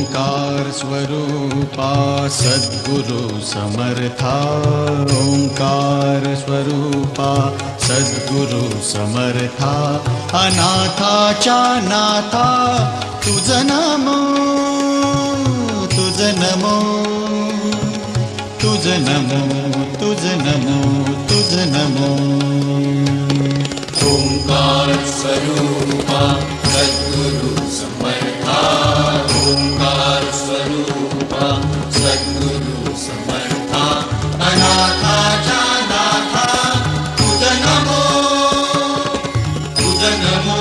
ओंकार स्वरूपा सद्गुरु समर्था ओंकार स्वरूपा सद्गुरु समर्था अनाथाच्या नाथा तुझ नमो तुझ नमो तुझ नमो तुझ नमो तुझ नमो ओंकार स्वरूपा सद्गुरु समर्था ओंकार स्वरूपा सद्गुरु समर्था अनाथाच्या नाथा तुझ नमो तुझ नमो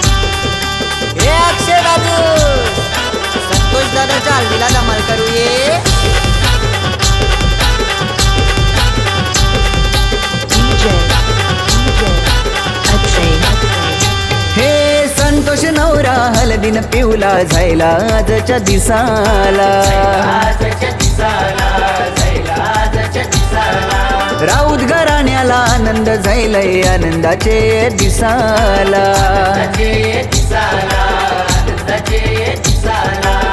हे अक्षय दादू संतोष दादाच्या हल्दीला धमाल करू ये हे संतोष नवरा हलदीन पिवला जायला आजच्या दिसाला राऊत घराण्याला आनंद जायलाय आनंदाचे दिसाला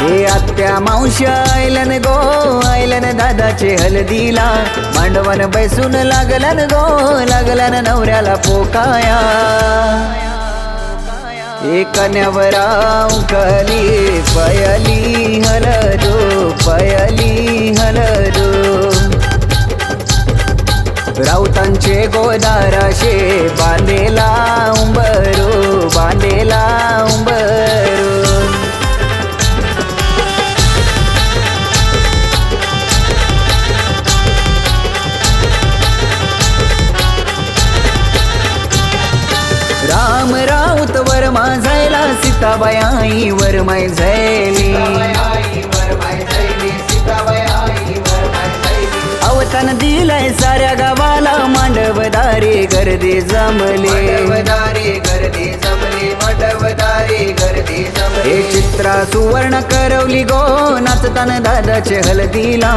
हे आत्या मावश्या आयलन गो आयलन दादाचे हलदीला मांडवन बैसून लागलन गो लागलन नवऱ्याला पोकाया कन्यावरा उकली पयली हलदो पयली हलदो राऊतांचे गोदाराशे बांधेला उंबरो बांधेला उंबरो राम राऊत वरमा जायला सीताबाई वरमाय झैली अवतान दिलंय साऱ्या गावाला मांडवदारी गर्दी जमले हे चित्रा सुवर्ण करवली गो नाचतान दादाचे हलदीला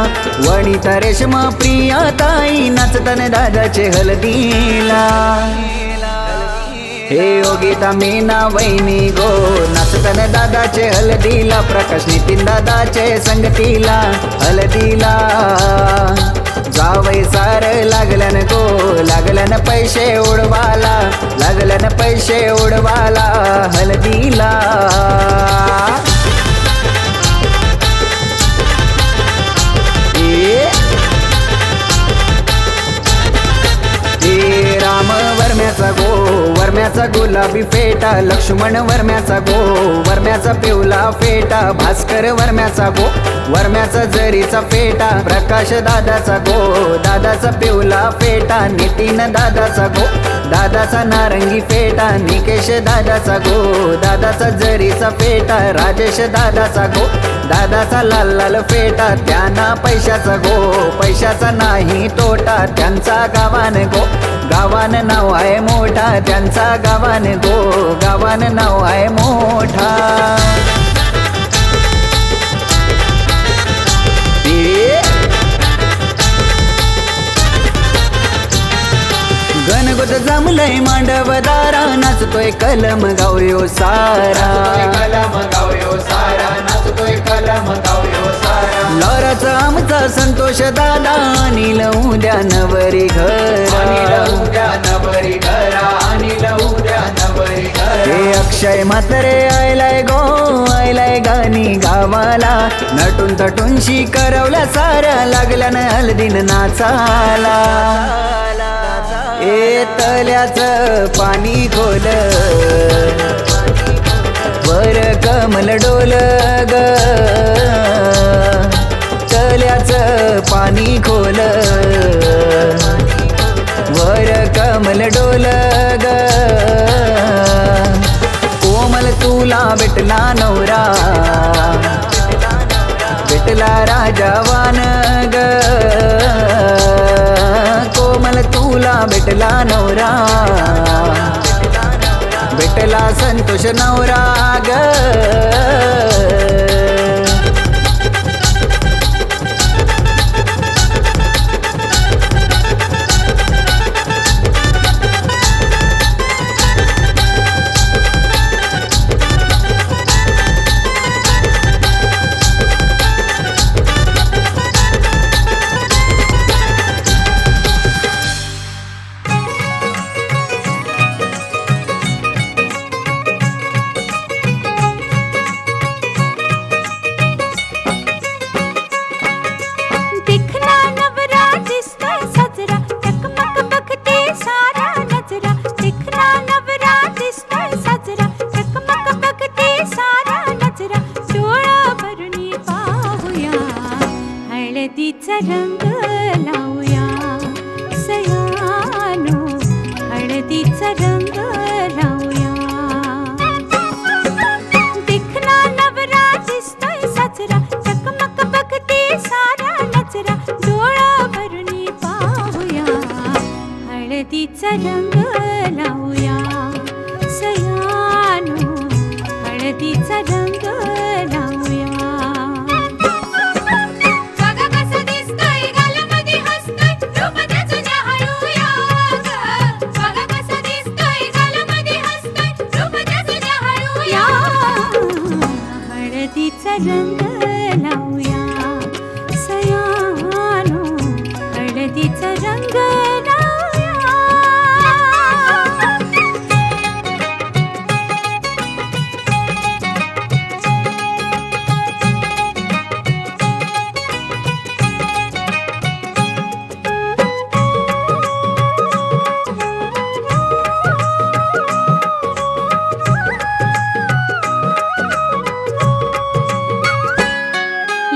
वनिता रेशमा प्रिया ताई नाचतान दादाचे हलदीला हे योगिता मीना वैनी गो नाचतन दादाचे हलदीला प्रकाश नितीन दादाचे संगतीला हलदीला जावई सार लागलन गो लागलन पैसे उडवाला लागलन पैसे उडवाला हलदीला राम वर्म्याचा गो वर्म्याचा गुलाबी फेटा लक्ष्मण वर्म्याचा गो वर्म्याचा पिवला फेटा भास्कर वर्म्याचा गो वर्म्याचा जरीचा फेटा प्रकाश दादाचा गो दादाचा पिवला फेटा नितीन दादाचा गो दादाचा नारंगी फेटा निकेश दादाचा गो दादाचा जरीचा फेटा राजेश दादाचा गो दादाचा लाल लाल फेटा त्यांना पैशाचा गो पैशाचा नाही तोटा त्यांचा गावान गो गावान नाव आहे मोठा त्यांचा गावान गो गावान नाव आहे मोठा गणगोत जमलय मांडवदारा नाचतोय कलम गावयो सारा लॉराचा आमचा संतोष दादा अनिल उद्या नवरी घर हे अक्षय म्हातारे आयलाय गो आयलाय गाणी गावाला नटून तटूनशी करवल्या साऱ्या लागल्यान हलदीन नाचाला ए तल्याच पाणी खोल वर कमल डोल ग तल्याच पाणी खोल वर कमल डोल ग कोमल तुला भेटला नवरा भेटला राजावान ग कोमल तुला भेटला नवरा भेटला संतोष नवरा ग रंग लावूया सयानो हळदीचा रंग लावूया.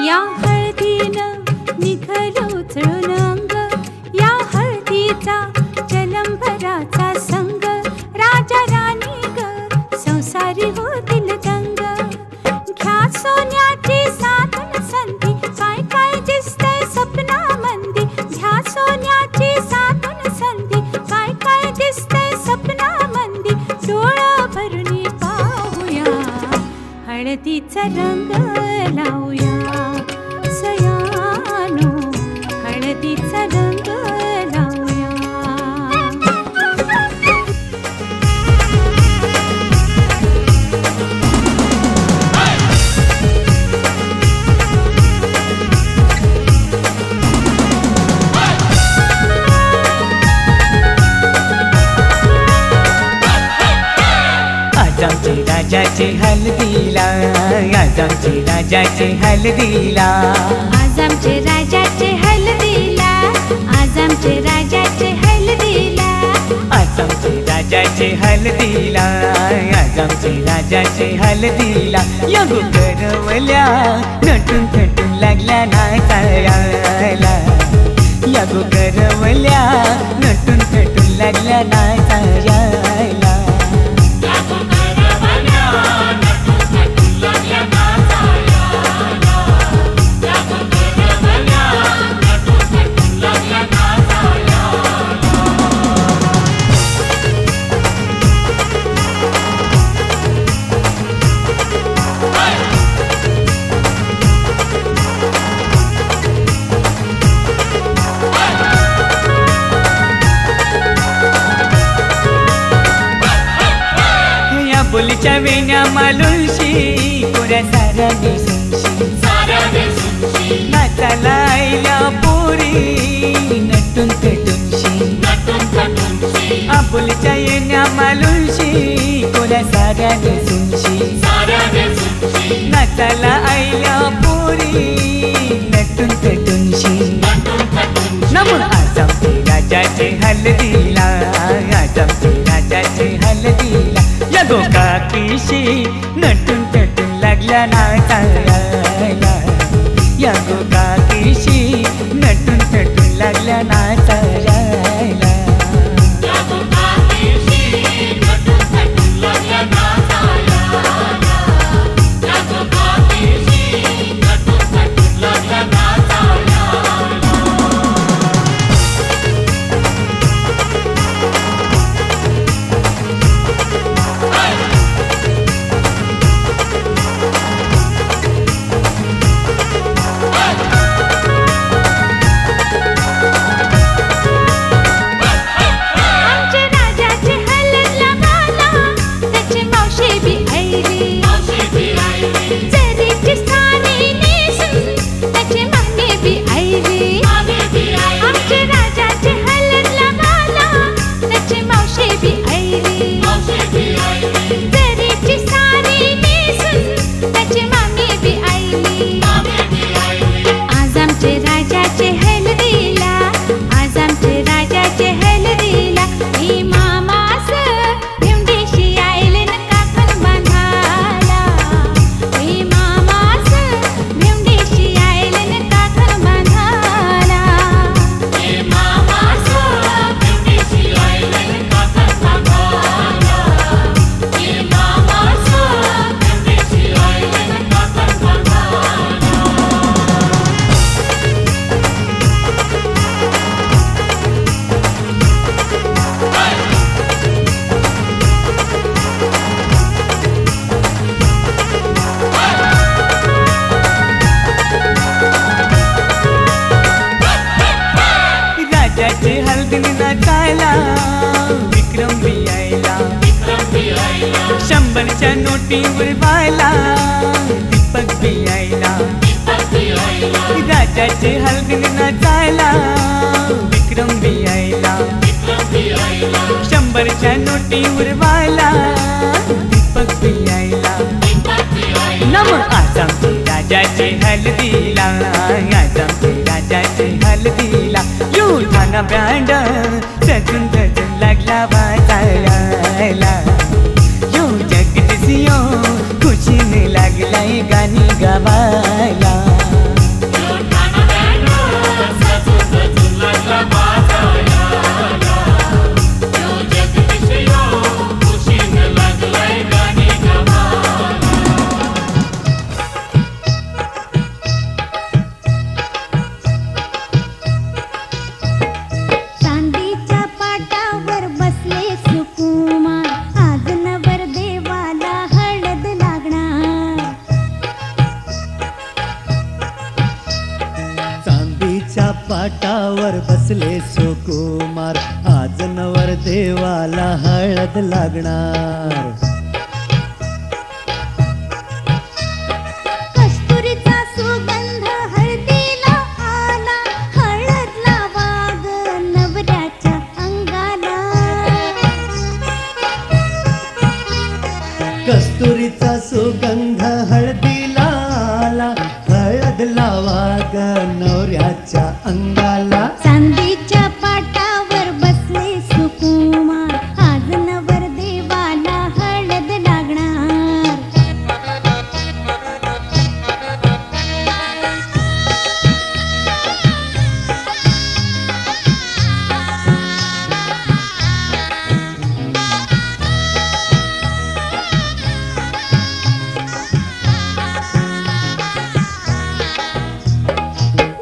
या हळदीनं निघलो उचलून अंग, या हळदीचा जलंभराचा संग, राजा राणी ग संसारी होतील दंग. घ्या सोन्याची साधन संधी, काय काय दिसतंय सपनामंदी. घ्या सोन्याची साधन संधी, काय काय दिसतंय सपनामंदी. डोळं भरून पाहूया हळदीचा रंग लावूया सयानो हळदीचा रंग लावूया. आज आमचे राजाचे हल्दीला, आज आमचे राजाचे हल्दीला, आज आमचे राजाचे हळदीला, आज आमचे राजाचे हळदीला. आज आमचे राजाचे हल्दीला, आज आमचे राजाचे हल्दीला. या करवल्या नटून थटून लागल्या नाचायला, या करवल्या नटून थटून लागल्या नाचायला. बोलीच्या वेण्या मालुंशी कोऱ्या साऱ्या दिसूनशी, नाचाला आईल्या पोरी नटून थटूनशी. आबोलीच्या येण्या मालुंशी कोऱ्या साऱ्या दिसूनशी, नाचाला आईल्या पोरी नटून थटूनशी. नमून आज आमचे राजाचे हल्दीला, आज आमचे राजाचे हल्दीला. या गोकाकीशी नटून थटून लागल्या नाचायला, या गोकाकीशी नटून थटून लागल्या नाचायला. नाचायला विक्रम बी यायला, शंभरच्या नोटीवर व्हायला दीपक बी यायला. राजाचे हलगीन नाचायला विक्रम बी यायला 100च्या नोटी उरवायला दीपक बी यायला नम आज आमचे राजाचे हलदीला आज आमचे राजाचे हलदीला युठाना बँड सजून सजून लागला वाजायला यो जगदीशियो खुशीने लागलाय गाणी गावायला चांदीच्या पाटावर बसले सुकुमार आज नवरदेवाला हळद लागणार चांदीच्या पाटावर बसले सुकुमार आज नवरदेवाला हळद लागणार कस्तुरीचा सुगंध हळदीला आला हळद लावा ग नवऱ्याच्या अंगाला कस्तुरीचा सुगंध हळदीला आला हळद लावा ग नवऱ्याच्या अंगाला चांदीच्या पाटावर बसले सुकुमार आज नवरदेवाला हळद लागणार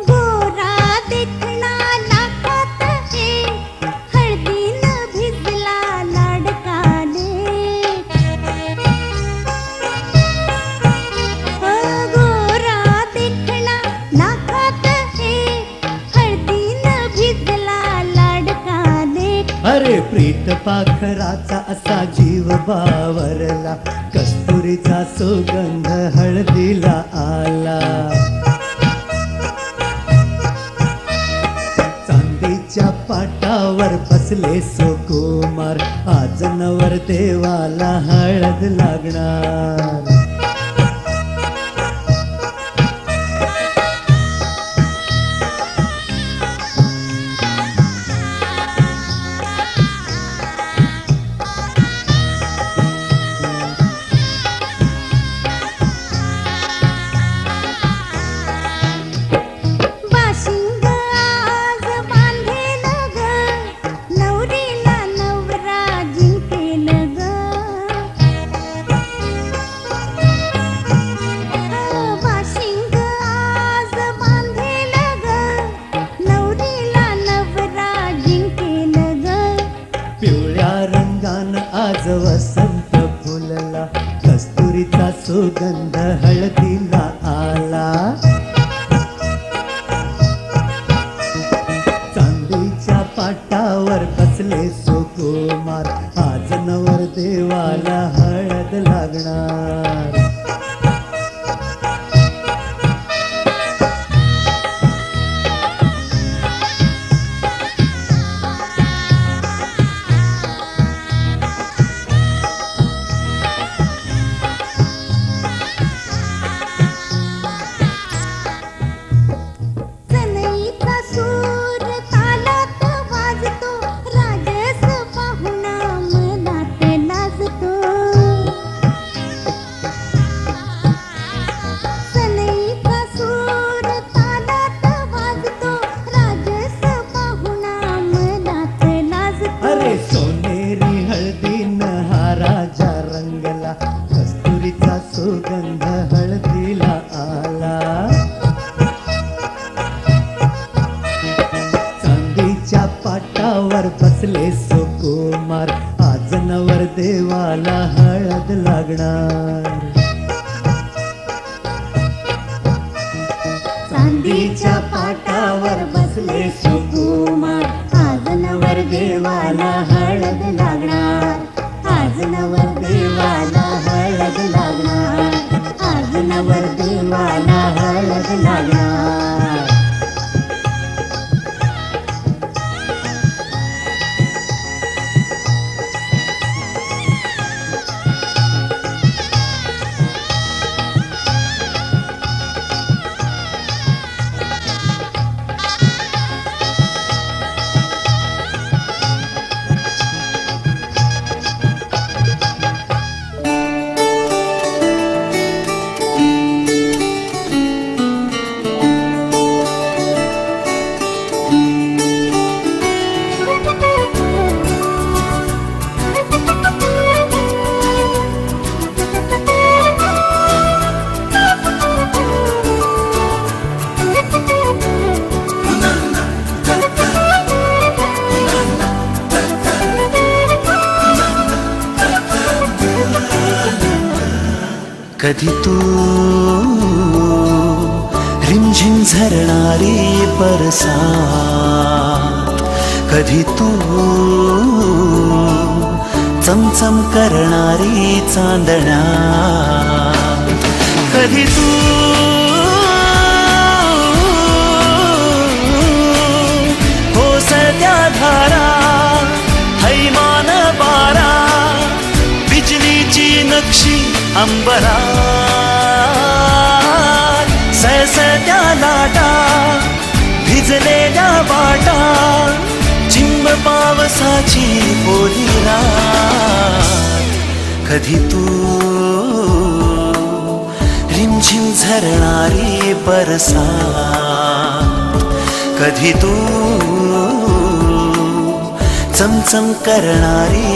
गोरा देखणा नाकात हे हळदीनं भिजला लाडकाले गोरा देखणा नाकात हे हळदीनं भिजला लाडकाले अरे प्रीत पाखराचा असा जीव बावरला कस्तुरीचा सुगंध हळदीला आला चांदीच्या पाटावर बसले सुकुमार आज नवरदेवाला हळद लागणार बाशिंग आज बांधेल ग नवरीला नवरा जिंकेल ग बाशिंग आज बांधेल ग नवरीला नवरा जिंकेल ग पिवळ्या रंगान आज वसंत फुलला कस्तुरीचा सुगंध हळदीला आला चांदीच्या पाटावर बसले सुकुमार आज नवरदेवाला हळद लागणार सनईचा सूर तालात वाजतो राजस पाहुणा मनात लाजतो सनईचा सूर तालात वाजतो राजस पाहुणा मनात लाजतो अरे सोनेरी हळदीन हा राजा रंगला कस्तुरीचा सुगंध हळदीला आला चांदीच्या पाटावर बसले सुकुमार आज नवरदेवाला हळद लागणार चांदीच्या पाटावर बसले सुकुमार आज नवरदेवाला हळद लागणार आज नवरदेवाला हळद लागणार आज नवरदेवाला हळद लागणार कधी तू रिमझिम झरणारी बरसात, कधी तू चमचम करणारी चांदण्या, कधी तू कोसळत्या धारा, थैमान बारा, बिजलीची नक्षी अंबरात, सळसळत्या लाटा, भिजलेल्या वाटा, चिंब पावसाची ओली रात, कधी तू रिमझिम झरणारी बरसात, कधी तू चमचम करणारी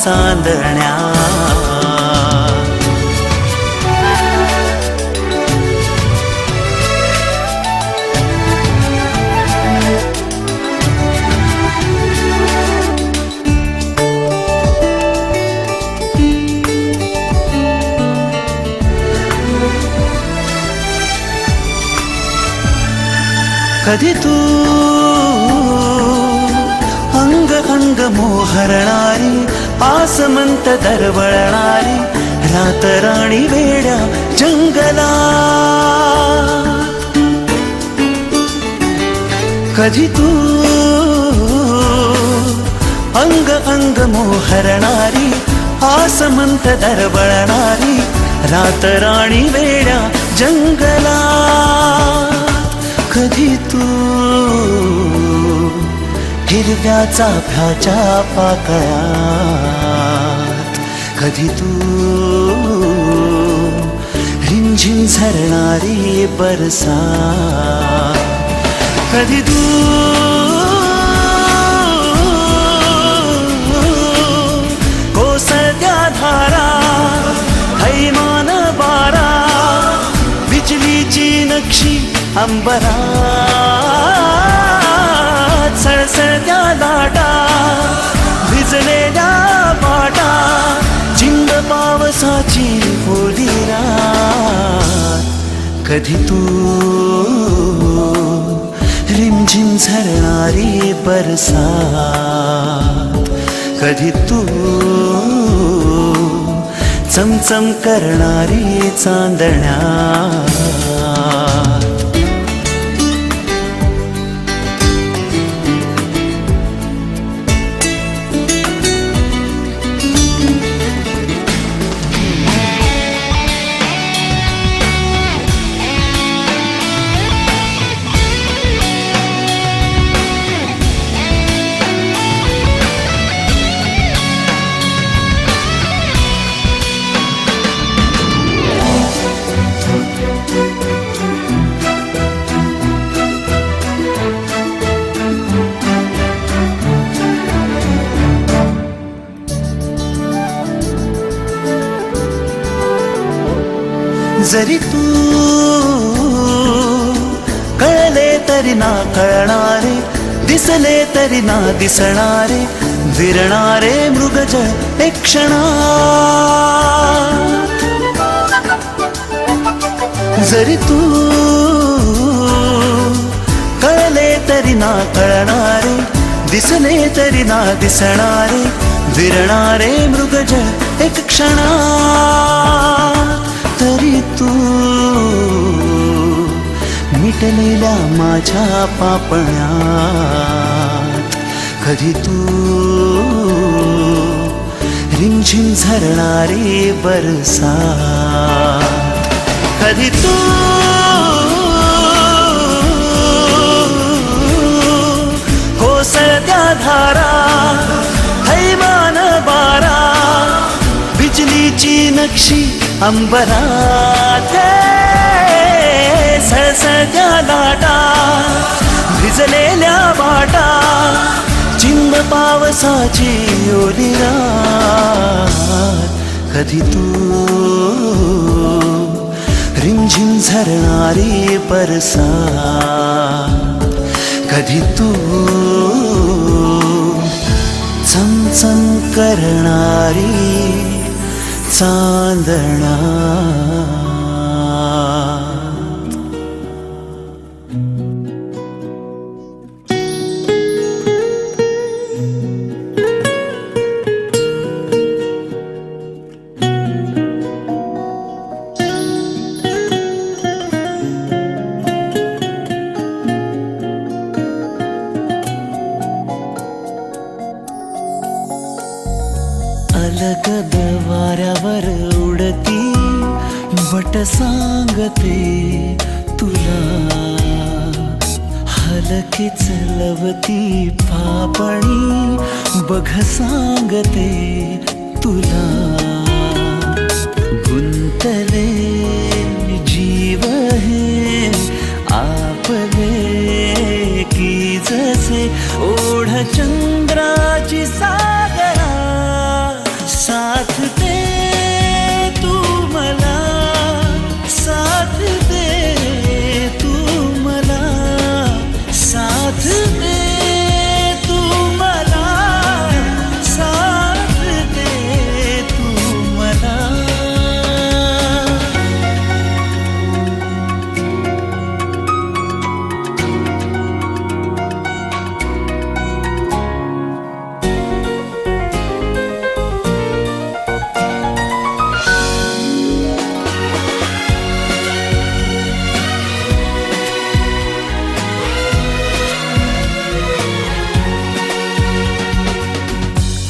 चांदण्या. कधी तू अंग अंग मोहरणारी, आसमंत दरवळणारी, रातराणी वेड्या जंगलात, कधी तू अंग अंग मोहरणारी, आसमंत दरवळणारी, रातराणी वेड्या जंगलात, कधी तू हिरव्या चाफ्याच्या पाकळ्यात, कधी तू रिमझिम झरणारी बरसात, कधी तू कोसळत्या धारा, थैमान बारा, बिजलीची नक्षी अंबरात, सळसळत्या लाटा, भिजलेल्या वाटा, चिंब पावसाची ओली रात, कधी तू रिमझिम झरणारी बरसात, कधी तू चमचम करणारी चांदण्या. जरी तू कळले तरी ना कळणारे, दिसले तरी ना दिसणारे, विरणारे मृगजळ एक क्षणात, जरी तू कळले तरी ना कळणारे, दिसले तरी ना दिसणारे, विरणारे मृगजळ एक क्षणात, तरी तू मिटलेल्या माझ्या पापण्यात, कधी तू रिमझिम झरणारी बरसात, कधी तू कोसळत्या धारा, थैमान बारा, बिजलीची नक्षी अंबरात, सळसळत्या लाटा, भिजलेल्या वाटा, चिंब पावसाची ओली रात, कधी तू रिमझिम झरणारी बरसात, कधी तू चमचम करणारी चांदणा. अलगद वाऱ्यावर उडती बट सांगते तुला, हलकेच लवती पापणी बघ सांगते तुला. गुंतले जीव हे आपले की जसे ओढ चंद्राची सागरा. साथ दे तू मला, साथ दे तू मला, साथ दे तू मला, साथ दे तू मला.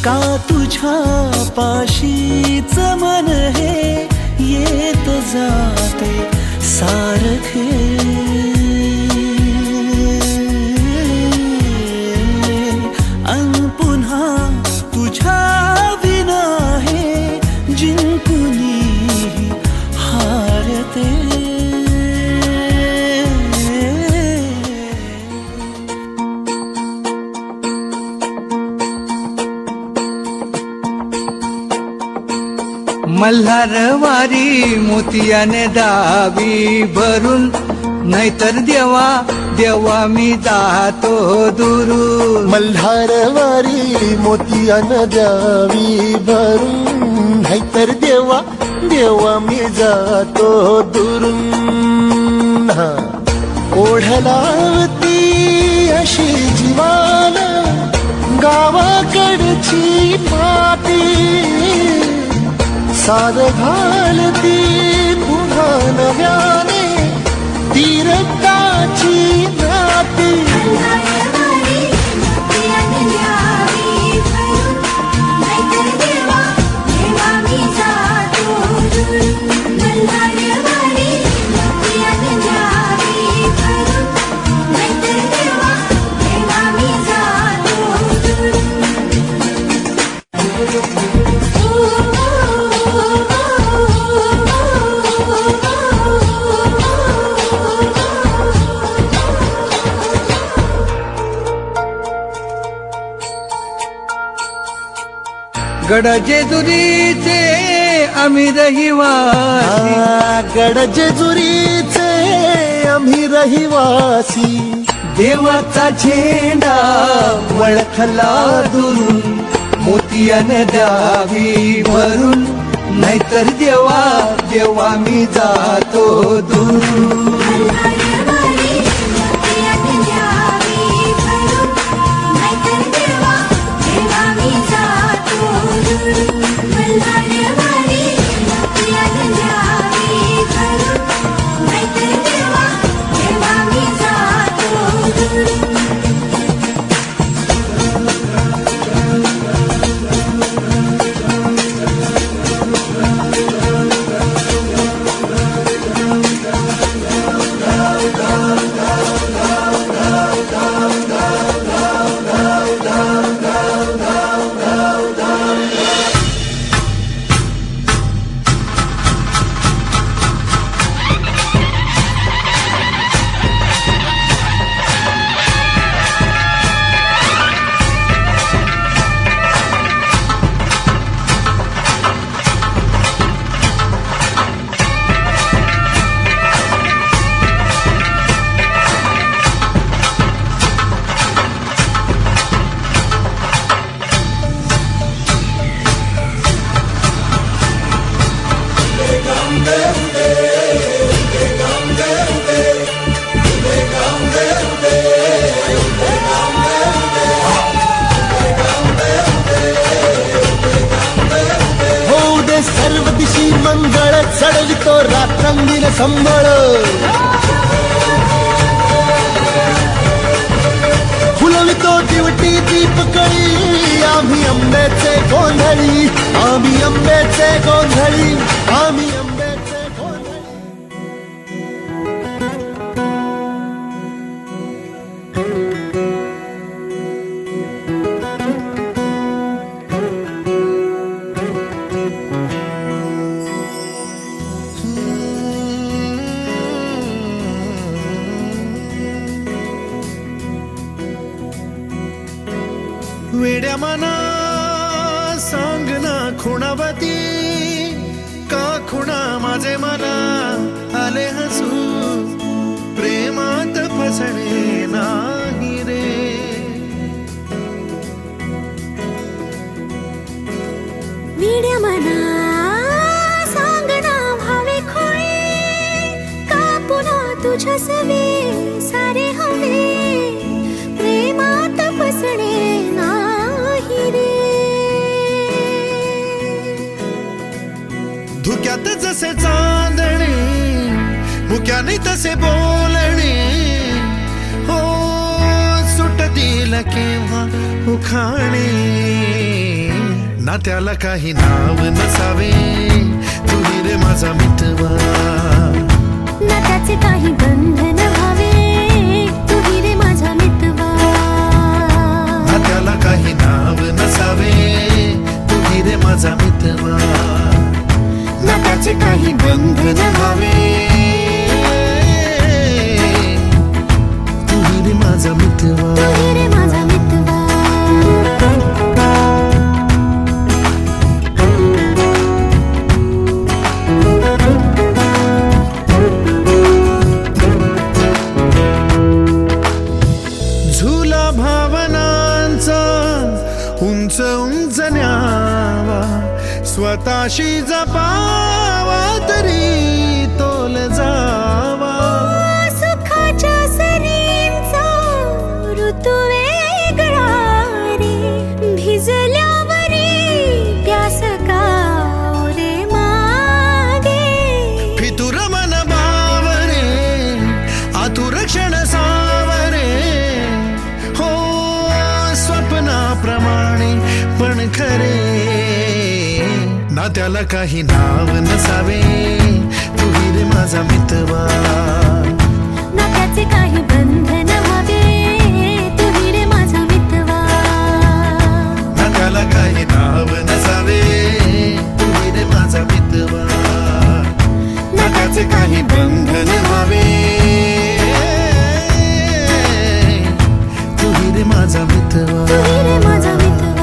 का तुझ्या पाशीच मन हे येत जाते सारखे. अन पुन्हा तुझ्या विना हे जिंकुनी हारते. मल्हारवारी मोतियाने दावी भरून, नाहीतर देवा देवा मी जातो दुरून. मल्हारवारी मोतियान द्यावी भरून, नाहीतर देवा देवा मी जातो दुरून. ओढलावती अशी जीवान गावाकडची माती, साद घालती पुन्हा नव्याने ती रक्ताची नाती. गड जेजुरीचे आम्ही रहिवासी, गड जेजुरीचे आम्ही रहिवासी. देवाचा झेंडा वळखला दुरून, मोतियाने द्यावी भरून, नाहीतर देवा देवा मी जातो दुरून. होऊ दे सर्व दिशी मंगळ चढवितो रात्रंगीन संबळ फुलवितो दिवटी दीपकळी आम्ही आंब्याचे गोंधळी आम्ही आंब्याचे गोंधळी आम्ही आंब्याचे गोंधळी वेड्या मना सांग ना खुणावती का खुणा माझे मला आले हसू प्रेमात फसणे नाही रे विड्या मना सांगना भावे खोळे का पुन्हा तुझ्या सवे सारे हवे प्रेमात फसणे नाही रे धुक्यात जसे चांदणे मुक्याने तसे बोलणे हो सुटतील केव्हा उखाणे ना त्याला काही नाव नसावे तू रे माझा मितवा ना त्याचे काही बंधन व्हावे तू रे माझा मितवा ना त्याला काही नाव नसावे तू रे माझा मितवा ना त्याचे काही बंधन व्हावे तू रे माझा मितवा तू रे माझा मितवा झुला भावनांचा उंच उंच न्यावा स्वतःशी जपावा तरी तोल जावा सुखाच्या सरींचा ऋतू वेगळा रे भिजल्यावरी प्यास का रे मागे फितुर मन बावरे आतुर क्षण सावरे हो स्वप्नाप्रमाणे पण खरे ना त्याला काही नाव नसावे तू रे माझा मितवा ना त्याचे काही बंधन व्हावे तू रे माझा मितवा ना त्याला काही नाव नसावे तू रे माझा मितवा ना त्याचे काही बंधन व्हावे तू रे माझा मितवा तू रे माझा मितवा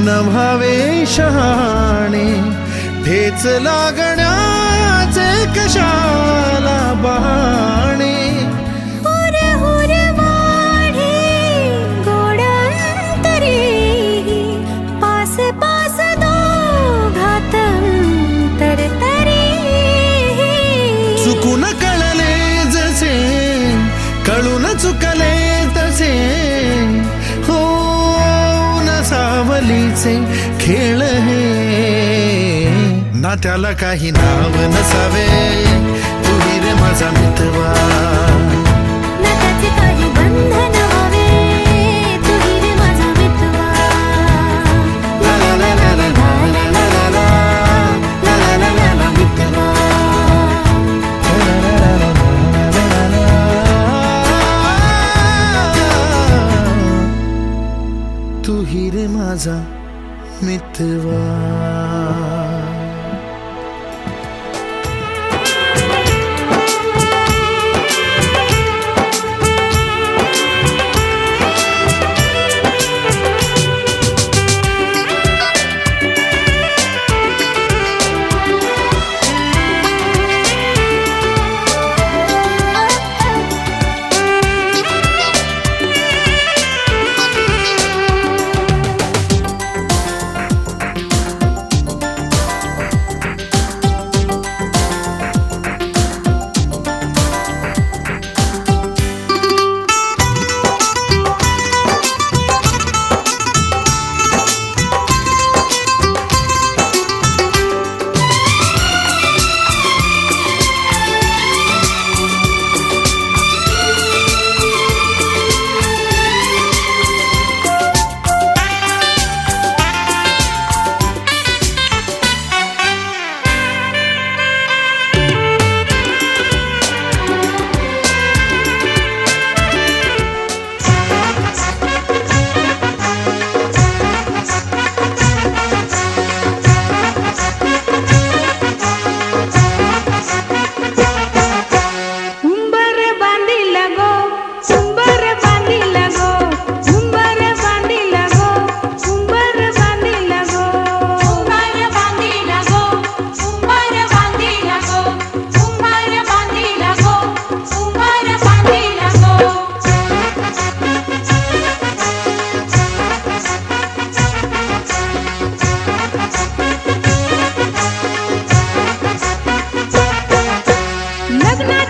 नभावे शहाणे ठेच लागण्याचे कशाला बहाणे हुर हुर वाढे गोडंतरी पास पास दोघात अंतर तरी चुकून कळले जसे कळून चुकले तसे हो सावलीचे खेळ हे ना त्याला काही नाव नसावे तू रे माझा मितवा ना त्याचे काही बंधन व्हावे तू रे माझा मितवा ला ला ला ला ला ला ला ला ला ला ला ला ला मितवा तू रे माझा मितवा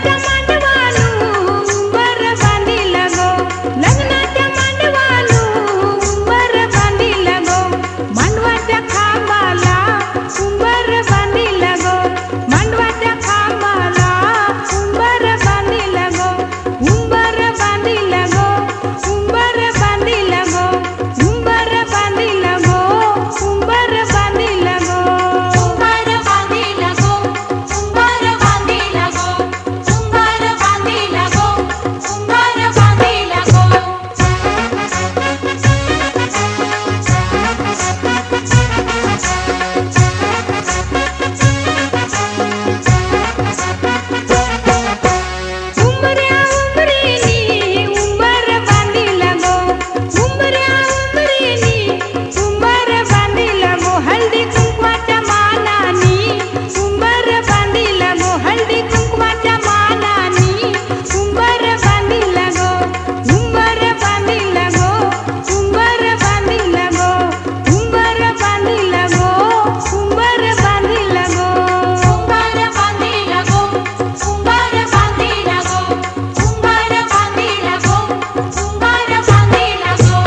लग्नाच्या मांडवालू वर बांधिला गो लग्नाच्या मांडवालू वर बांधिला गो मांडवाच्या खांबाला उंबर बांधिला गो मांडवाच्या खांबाला उंबर बांधिला गो उंबर बांधिला गो उंबर बांधिला गो उंबर बांधिला गो उंबर बांधिला गो उंबर बांधिला गो उंबर बांधिला गो उंबर बांधिला गो उंबर बांधिला गो उंबऱ्या उंबरीनी उंबर बांधिला गो उंबऱ्या उंबरीनी उंबर बांधिला गो हळदी कुंकवाच्या मानानी उंबर बांधिला गो हळदी कुंकवाच्या मानानी उंबर बांधिला गो उंबर बांधिला गो उंबर बांधिला गो उंबर बांधिला गो उंबर बांधिला गो उंबर बांधिला गो उंबर बांधिला गो उंबर बांधिला गो उंबर बांधिला गो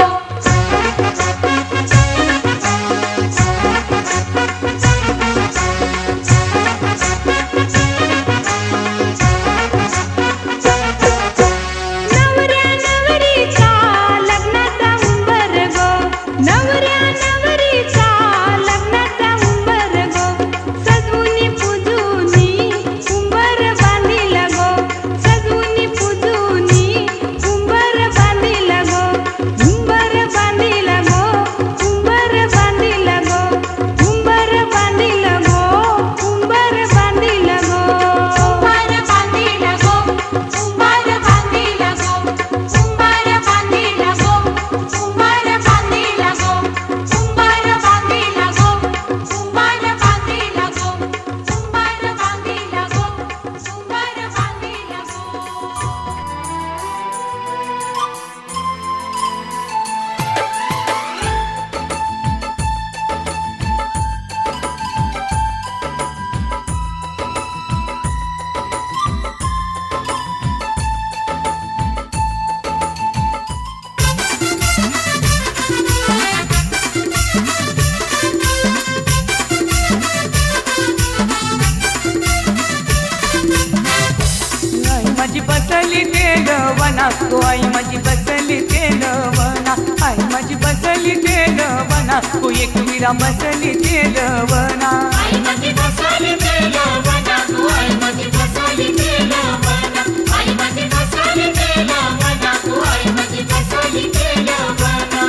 नवऱ्या नवरीचा लग्नाचा उंबर गो नवऱ्या नवरीचा लग्नाचा उंबर गो सजवुनी पूजुनी उंबर बांधिला गो सजवुनी पूजुनी उंबर बांधिला गो उंबर बांधिला गो उंबर बांधिला गो उंबर बांधिला गो उंबर बांधिला गो उंबर बांधिला गो उंबर बांधिला गो उंबर बांधिला गो उंबर बांधिला गो उंबर बांधिला गो उंबर बांधिला गो उंबर बांधिला गो उंबर बांधिला आई माझी बसली तेलवना तो आई माझी बसली तेलवना आई माझी बसली तेलवना तो एकविरा बसली तेलवना आई माझी बसली तेलवना तू आई माझी बसली तेलवना आई माझी बसली तेलवना तू आई माझी बसली तेलवना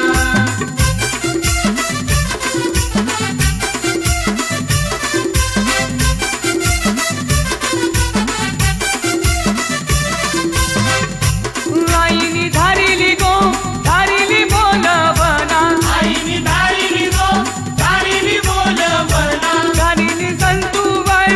आईनी धारिली गो धारिली बोलवना आईनी धारिली गो धारिली बोलवना धारिली संतूबाई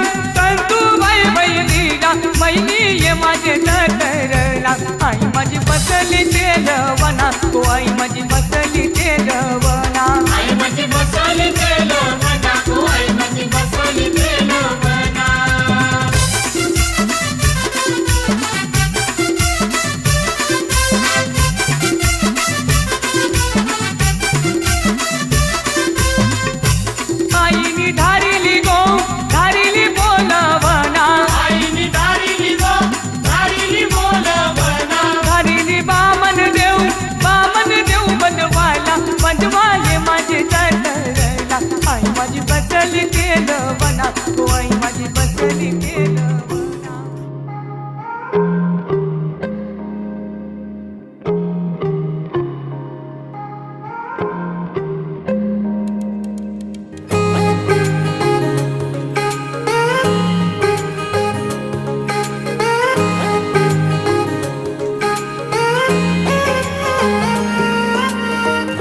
बैलीला बैली ये माझे तरला आई माझी बसली तेलवना तो आई माझी बसली तेलवना आई माझी बसली तेलवना तू आई माझी बसली तेलवना आईनी धारिली गो धारिली बोलवना आईनी धारिली गो धारिली बोलवना धारिली बामन देव बनवाला बनवाले माझे तरला आई माझी बसली तेलवना तो आई माझी बसली तेलवना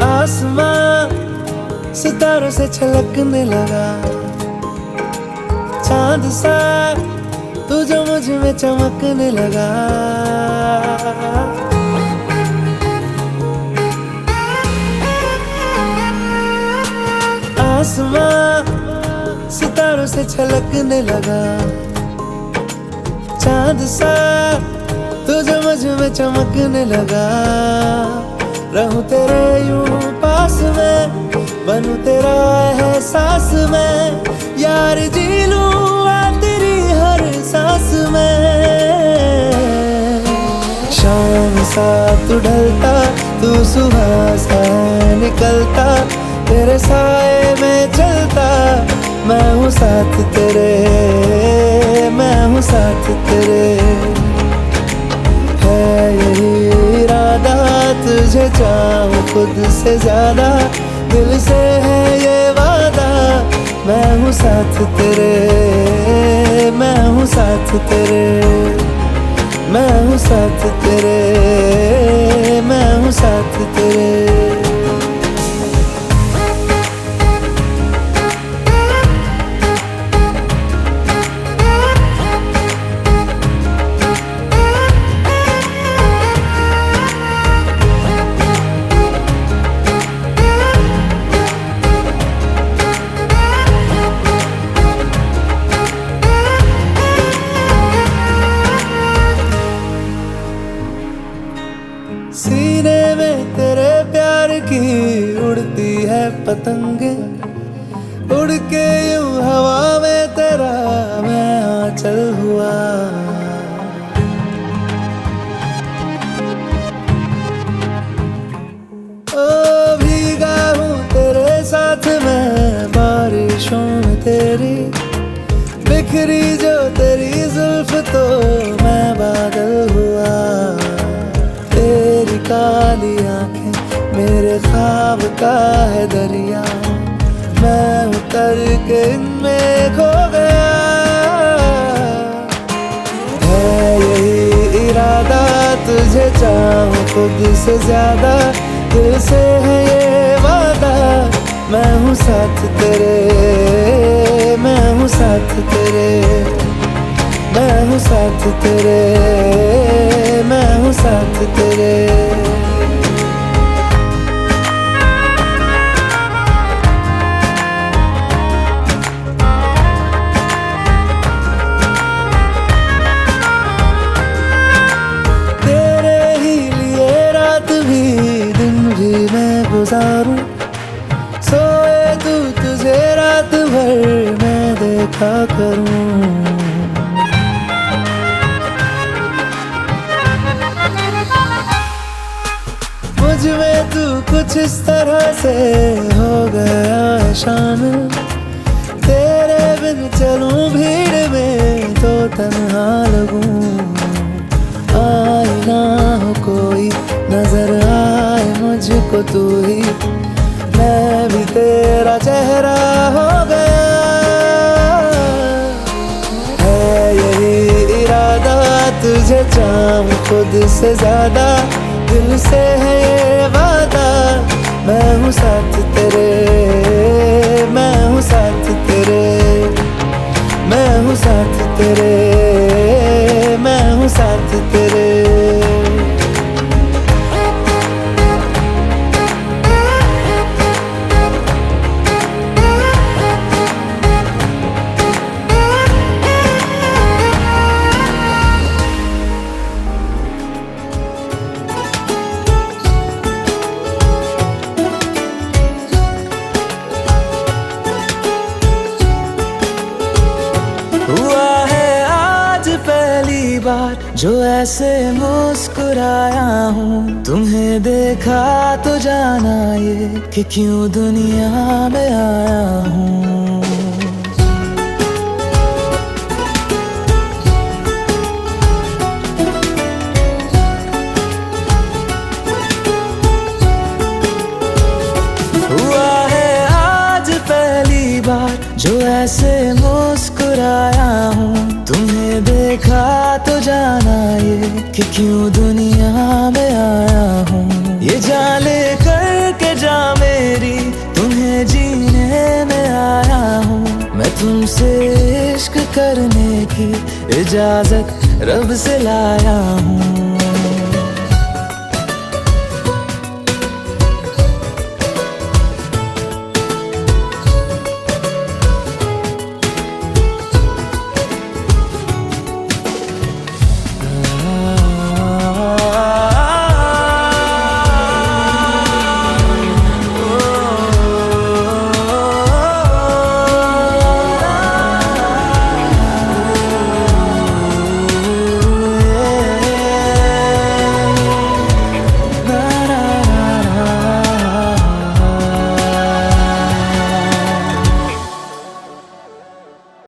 आसमां सितारों से छलकने लगा चांद सा तू जो मुझ में चमकने लगा आसमां सितारों से छलकने लगा चांद सा तुझे मुझ में चमकने लगा। रहूं तेरे यूं पास में, बनूं तेरा एहसास में, यार जी लूं तेरी हर सांस में। शाम सा तू ढलता, तू सुबह सा निकलता, तेरे साए में चलता, मैं हूँ साथ तेरे, मैं हूँ साथ तेरे। है यही इरादा तुझे चाहूं खुद से ज्यादा, दिल से है ये वादा, मैं हूँ साथ तेरे, मैं हूँ साथ तेरे, मैं हूँ साथ तेरे, मैं हूँ साथ तेरे। सीने में तेरे प्यार की उड़ती है पतंगे, उड़ के यूं हवा में तेरा मैं आंचल हुआ। ओ भीगा हूँ तेरे साथ मैं बारिशों में तेरी, बिखरी जो तेरी जुल्फ तो मैं बादल हुआ। तेरी काली आंखें मेरे ख्वाब का है दरिया, मैं उतर के इनमें खो गया। है यही इरादा तुझे चाहूं खुद से ज्यादा, दिल से है ये वादा, मैं हूँ साथ तेरे, मैं हूँ साथ तेरे, मैं हूँ साथ तेरे, मैं हूँ साथ तेरे। तेरे ही लिए रात भी दिन भी मैं गुजारूं, सोए तू तुझे रात भर मैं देखा करूं। मुझ में तू कुछ इस तरह से हो गया है शामिल, तेरे बिन चलूं भीड़ में तो तन्हा लगूं। आए ना हो कोई नजर आए मुझको तू ही, मैं भी तेरा चेहरा हो गया। है यही इरादा तुझे चाहूं खुद से ज्यादा, दिल से है ये वादा, मैं हूँ साथ तेरे, मैं हूँ साथ तेरे, मैं हूँ साथ तेरे, मैं हूँ साथ तेरे। हुआ है आज पहली बार जो ऐसे मुस्कुराया हूँ, तुम्हें देखा तो जाना ये कि क्यों दुनिया में आया हूँ। हुआ है आज पहली बार जो ऐसे मुस्कुराया हूँ, तुम्हें देखा तो जाना ये कि क्यों दुनिया में आया हूँ। ये जान ले करके जा मेरी, तुम्हें जीने में आया हूँ। मैं तुमसे इश्क करने की इजाजत रब से लाया हूँ।